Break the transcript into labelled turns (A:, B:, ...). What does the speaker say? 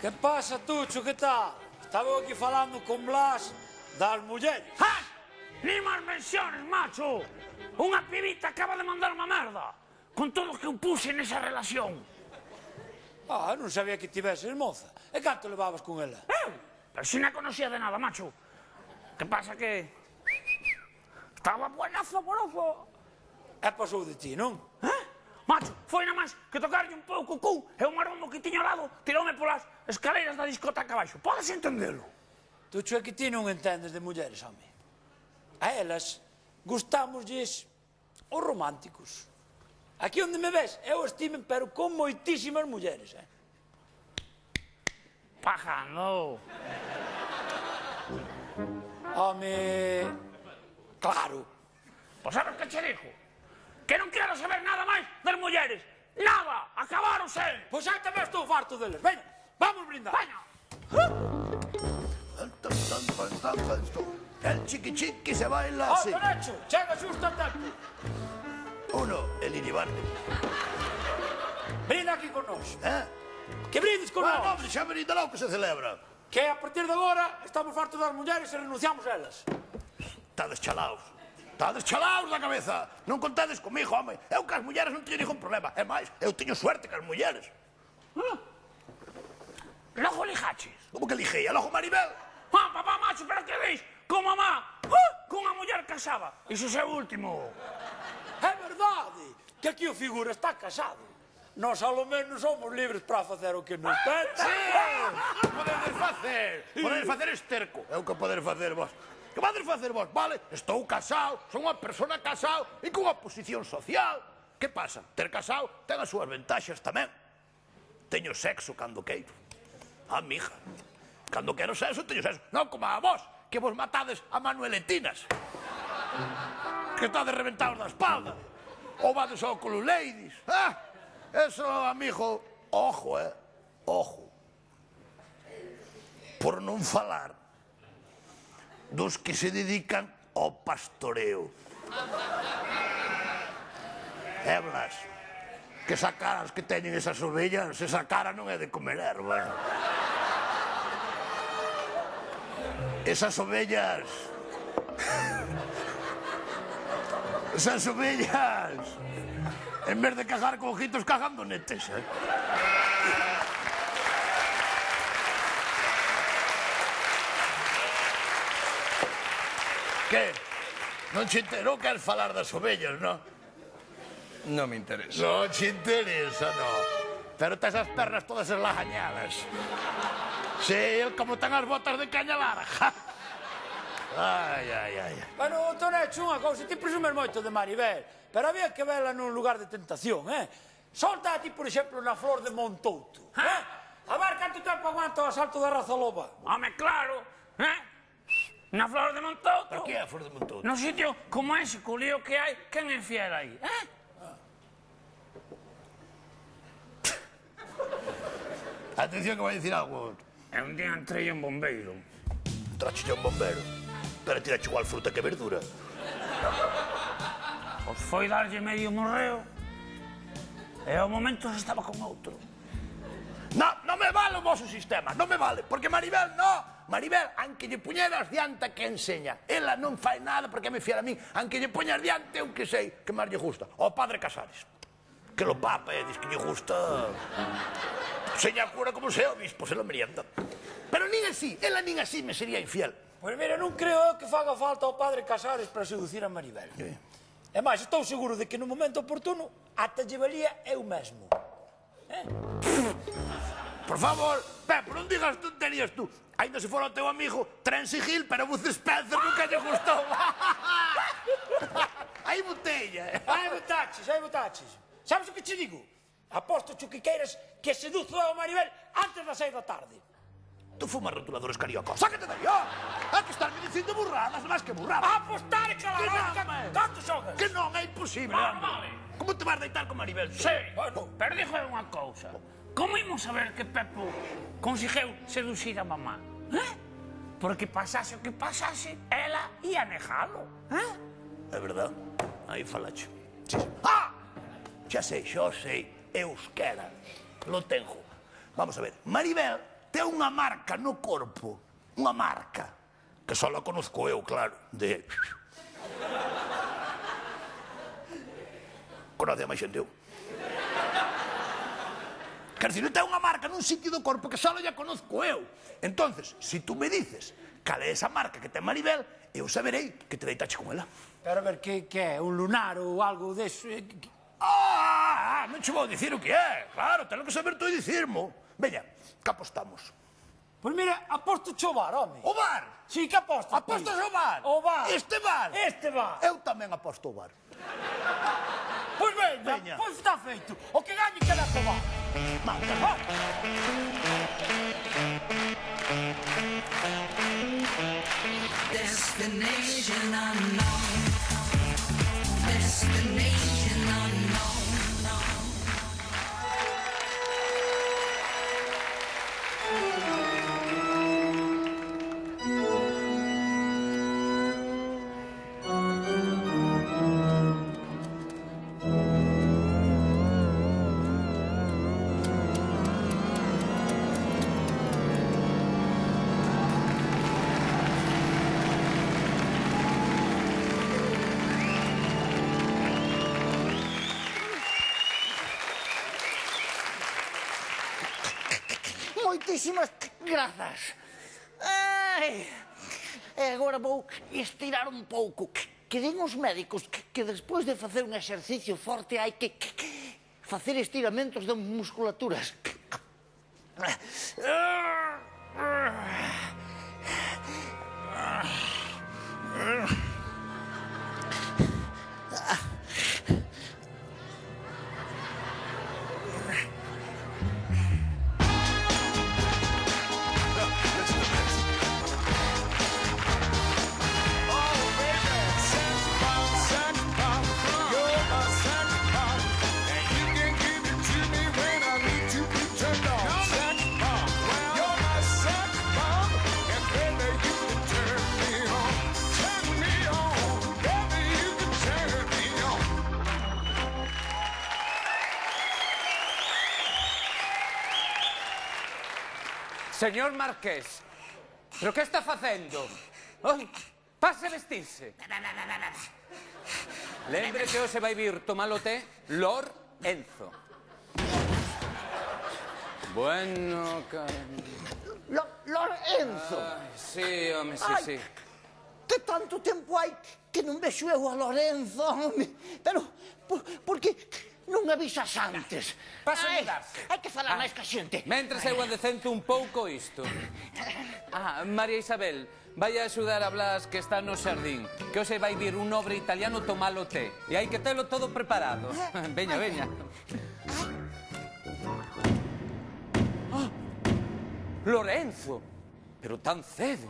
A: Que pasa, Tucho, que tal? Estaba aquí falando con Blas das mulleres.
B: ¡Ah! Ni máis menciones, macho! Unha pibita acaba de mandar unha merda con todo o que eu puse nesa relación.
A: Ah, non sabía que tiveses moza. E canto levabas con ela?
B: Pero si non conocía de nada, macho. Que pasa que... estaba buenazo, buenazo.
A: E pasou de ti, non?
B: Macho, foi nada máis que tocarlle un pouco o cu e o marombo que tiña ao lado tiroume polas escaleiras da discoteca abaixo. Podes entendelo?
A: Tucho, é que ti non entendes de mulleres, home. A elas gustámoslles os románticos. Aquí onde me ves, eu estimen, pero con moitísimas mulleres,
B: Pajando.
A: Home... claro.
B: Pois sabes que che digo? Que non quero saber nada máis das mulleres. Nada! Acabaronse!
A: Pois xa tamén estou farto deles. Veña, vamos brindar.
B: Veña!
C: El chiqui chiqui se baila así.
A: Tonecho, chega xusto a tempo.
C: Uno, el iribarne.
A: Brinda aquí con nós. Que brindes con
C: No,
A: nós.
C: xa venida lá o que se celebra.
A: Que a partir de agora estamos fartos das mulleres e renunciamos a elas.
C: Estades chalaos. Estades chalaos da cabeza. Non contades comigo, home. Eu que as mulleres non teño ningún problema. É máis, eu teño suerte que as mulleres.
B: Logo lijaches.
C: Como que lixei? Logo Maribel?
B: Papá, macho, pero que dis? Con mamá, con unha muller casada. Iso é o último.
A: É verdade que aquí o figura está casado. Nós, ao menos, somos libres para facer o que nos pede.
C: Podedes facer esterco. É o que podedes facer vos. Que podedes facer vos? Vale, estou casado, son unha persona casado e con unha posición social. Que pasa? Ter casado ten as súas ventaxas tamén. Teño sexo cando queiro. A mi hija. Cando quero sexo, teño sexo. Non como a vos, que vos matades a Manueletinas. Que estades reventados da espalda. Ou vades ao Colu Ladies. Eso, amigo, ojo, ojo. Por non falar dos que se dedican ao pastoreo. Blas, que esa caras que teñen esas ovellas, esa cara non é de comer erva. Esas ovellas... Esas ovellas... En vez de cagar con ojitos, cagan donetes, Que? Non che non queres falar das ovellas, non?
D: Non me interesa.
C: Non che interesa, non. Pero tes as pernas todas eslagañadas. Sí, como ten as botas de cañalara. Ai.
A: Bueno, Tonecho, unha cousa, ti presumes moito de Maribel, pero había que verla nun lugar de tentación, Solta a ti, por exemplo, na Flor de Montouto, A ver canto tempo aguanta o asalto da raza loba.
B: Home, claro, Na Flor de Montouto.
C: Pero que é a Flor de Montouto?
B: No sitio como ese, co lío que hai, quen é fiel aí,
C: Atención que vai dicir algo.
B: E un día entrei un bombeiro.
C: Trache un bombero. Pero tirache igual fruta que verdura.
B: Pois foi darlle medio morreo e ao momento se estaba con outro.
C: Non me vale o vosso sistema, non me vale, porque Maribel non. Maribel, anque lle puñeras diante que enseña. Ela non fai nada porque me fiar a min. Anque lle puñas diante, eu que sei, que máis lle gusta. O padre Casares. Que lo papa, diz que lle gusta... Seña cura como sea obispo, se lo merienda. Pero nin así, ela nin así me sería infiel.
A: Pois mira, non creo que faga falta ao padre Casares para seducir a Maribel. E máis, estou seguro de que no momento oportuno ata lle valía eu mesmo.
C: Por favor, Pepe, non digas tonterías tú. Ainda se fora o teu amigo Trency Hill, pero Buz Spencer nunca lle gustou. Hai botella.
A: Hai botaches. Sabes o que che digo? Aposto que queiras que seduzo ao Maribel antes das 6 da tarde.
C: Tú fumas rotuladores cariocos. Sácate de aí, É que estarme dicindo burradas, máis que burradas.
A: Apostar e calar. Canto xogas?
C: Que non é imposible.
B: Vale.
C: Como te vas deitar con Maribel?
B: Sí, pero dixo unha cousa. Como imos saber que Pepo conseguiu seducir a mamá? Porque pasase o que pasase, ela ia negalo.
C: É verdad, aí falacho. Xa sei, euskera. Lo tengo. Vamos a ver, Maribel ten unha marca no corpo, unha marca, que só la conozco eu, claro, de... Conoce a máis xente eu. Quer dizer, ten unha marca nun sitio do corpo que só la conozco eu. Entonces, se tú me dices cal é esa marca que ten Maribel, eu saberei que te deitache con ela.
A: Pero a ver, que é? Un lunar ou algo deso?
C: Non che vou dicir o que é. Claro, tenho que saber tú e dicirmo. Veña, que apostamos?
A: Pois mira, aposto o bar, home.
C: O bar?
A: Sí, que apostas?
C: Apostas o bar?
A: O bar.
C: Este bar?
A: Este bar.
C: Eu tamén aposto o bar.
A: Pois veña,
C: Veña.
A: pois está feito. O que gañe queda co bar.
C: Manca.
A: Va.
E: Destination unknown. Destination unknown.
F: Moitísimas grazas. Ai, e agora vou estirar un pouco. Que din os médicos que despois de facer un exercicio forte hai que facer estiramentos de musculaturas.
D: Señor Marqués, pero que está facendo? Ai, pase a vestirse. Lembre que hoxe vai vir tomar o té Lor Enzo. Bueno,
F: Lorenzo.
D: Sí, home, sí,
F: Ai,
D: sí.
F: que tanto tempo hai que non vexo eu a Lorenzo, home. Pero, por que non avisas antes?
D: Pasa a
F: Ai,
D: mudarse.
F: hai que falar máis ca xente.
D: Mentres eu adecento un pouco isto. María Isabel, vai a axudar a Blas que está no xardín, que hoxe vai vir un nobre italiano tomar o té. E hai que telo todo preparado. Veña, veña. Lorenzo, pero tan cedo.